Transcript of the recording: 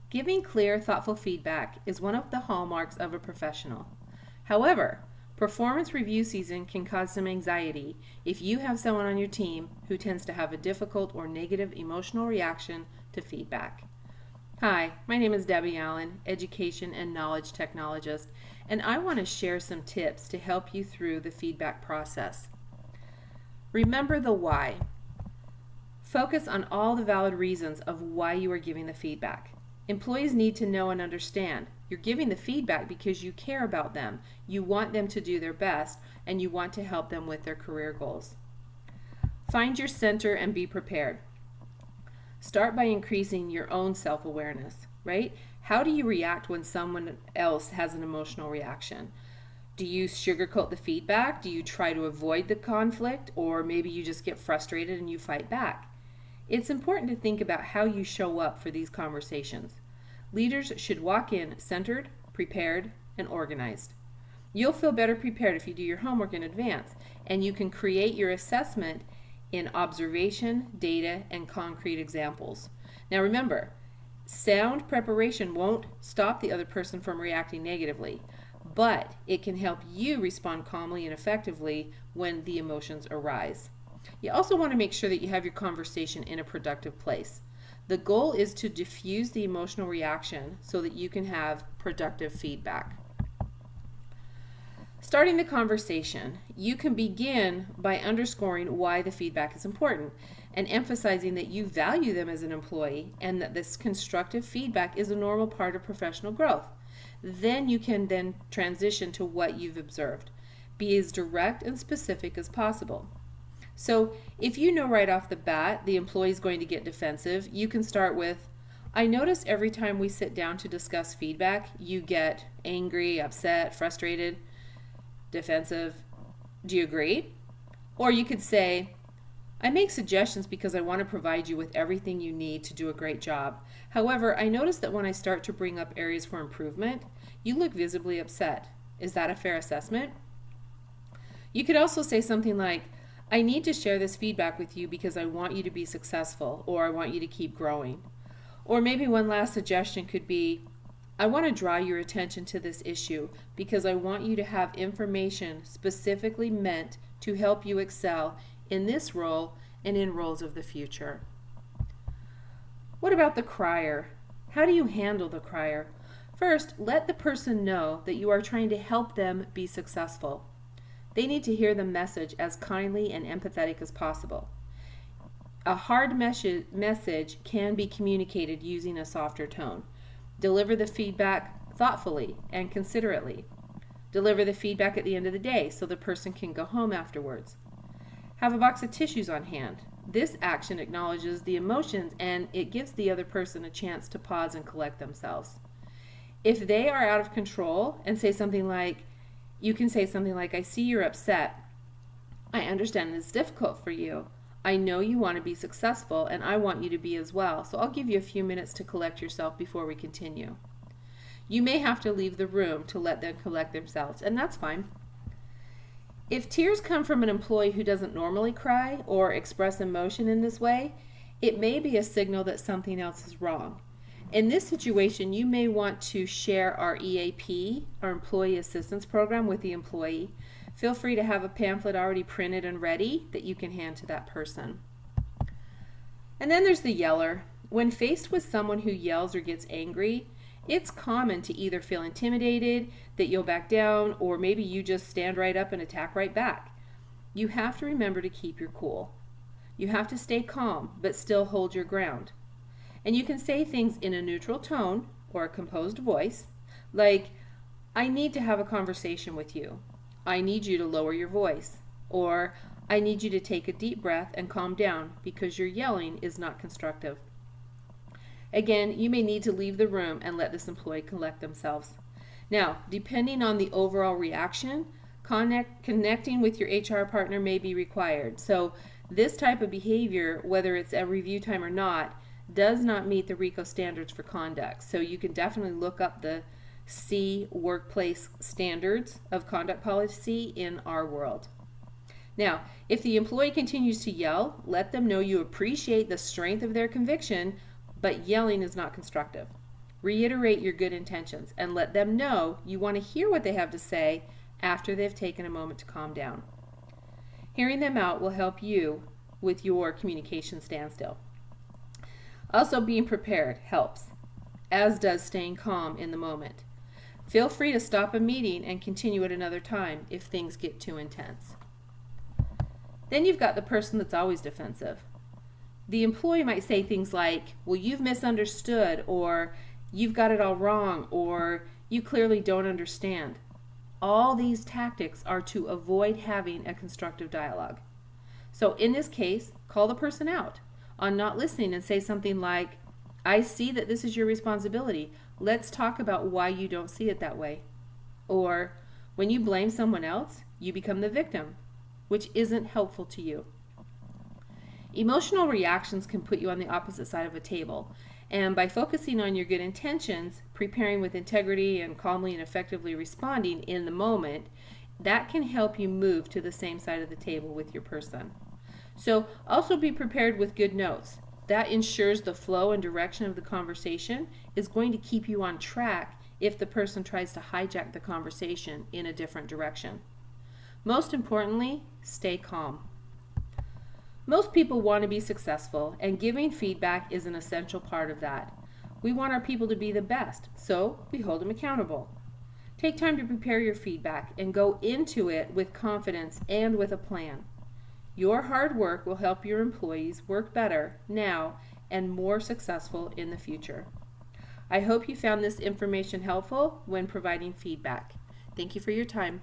Giving clear, thoughtful feedback is one of the hallmarks of a professional. However, performance review season can cause some anxiety if you have someone on your team who tends to have a difficult or negative emotional reaction to feedback. Hi, my name is Debbie Allen, Education and Knowledge Technologist, and I want to share some tips to help you through the feedback process. Remember the why. Focus on all the valid reasons of why you are giving the feedback. Employees need to know and understand you're giving the feedback because you care about them, you want them to do their best, and you want to help them with their career goals. Find your center and be prepared. Start by increasing your own self-awareness, right? How do you react when someone else has an emotional reaction? Do you sugarcoat the feedback? Do you try to avoid the conflict? Or maybe you just get frustrated and you fight back? It's important to think about how you show up for these conversations. Leaders should walk in centered, prepared, and organized. You'll feel better prepared if you do your homework in advance, and you can create your assessment in observation, data, and concrete examples. Now remember, sound preparation won't stop the other person from reacting negatively, but it can help you respond calmly and effectively when the emotions arise. You also want to make sure that you have your conversation in a productive place. The goal is to diffuse the emotional reaction so that you can have productive feedback. Starting the conversation, you can begin by underscoring why the feedback is important and emphasizing that you value them as an employee and that this constructive feedback is a normal part of professional growth. Then you can transition to what you've observed. Be as direct and specific as possible. So if you know right off the bat the employee is going to get defensive, you can start with, I notice every time we sit down to discuss feedback, you get angry, upset, frustrated, defensive. Do you agree? Or you could say, I make suggestions because I want to provide you with everything you need to do a great job. However, I notice that when I start to bring up areas for improvement, you look visibly upset. Is that a fair assessment? You could also say something like, I need to share this feedback with you because I want you to be successful, or I want you to keep growing. Or maybe one last suggestion could be, I want to draw your attention to this issue because I want you to have information specifically meant to help you excel in this role and in roles of the future. What about the crier? How do you handle the crier? First, let the person know that you are trying to help them be successful. They need to hear the message as kindly and empathetic as possible. A hard message can be communicated using a softer tone. Deliver the feedback thoughtfully and considerately. Deliver the feedback at the end of the day so the person can go home afterwards. Have a box of tissues on hand. This action acknowledges the emotions and it gives the other person a chance to pause and collect themselves. If they are out of control and say something like, you can say something like, I see you're upset. I understand it's difficult for you. I know you want to be successful and I want you to be as well, so I'll give you a few minutes to collect yourself before we continue. You may have to leave the room to let them collect themselves, and that's fine. If tears come from an employee who doesn't normally cry or express emotion in this way, it may be a signal that something else is wrong. In this situation, you may want to share our EAP, our Employee Assistance Program, with the employee. Feel free to have a pamphlet already printed and ready that you can hand to that person. And then there's the yeller. When faced with someone who yells or gets angry, it's common to either feel intimidated, that you'll back down, or maybe you just stand right up and attack right back. You have to remember to keep your cool. You have to stay calm, but still hold your ground. And you can say things in a neutral tone or a composed voice, like, I need to have a conversation with you. I need you to lower your voice. Or, I need you to take a deep breath and calm down because your yelling is not constructive. Again, you may need to leave the room and let this employee collect themselves. Now, depending on the overall reaction, connecting with your HR partner may be required. So this type of behavior, whether it's at review time or not, does not meet the RICO standards for conduct. So you can definitely look up the C workplace standards of conduct policy in our world. Now, if the employee continues to yell, let them know you appreciate the strength of their conviction, but yelling is not constructive. Reiterate your good intentions and let them know you want to hear what they have to say after they've taken a moment to calm down. Hearing them out will help you with your communication standstill. Also, being prepared helps, as does staying calm in the moment. Feel free to stop a meeting and continue at another time if things get too intense. Then you've got the person that's always defensive. The employee might say things like, well, you've misunderstood, or you've got it all wrong, or you clearly don't understand. All these tactics are to avoid having a constructive dialogue. So in this case, call the person out on not listening and say something like, I see that this is your responsibility. Let's talk about why you don't see it that way. Or, when you blame someone else, you become the victim, which isn't helpful to you. Emotional reactions can put you on the opposite side of a table, and by focusing on your good intentions, preparing with integrity, and calmly and effectively responding in the moment, that can help you move to the same side of the table with your person. So also be prepared with good notes. That ensures the flow and direction of the conversation is going to keep you on track if the person tries to hijack the conversation in a different direction. Most importantly, stay calm. Most people want to be successful, and giving feedback is an essential part of that. We want our people to be the best, so we hold them accountable. Take time to prepare your feedback and go into it with confidence and with a plan. Your hard work will help your employees work better now and more successful in the future. I hope you found this information helpful when providing feedback. Thank you for your time.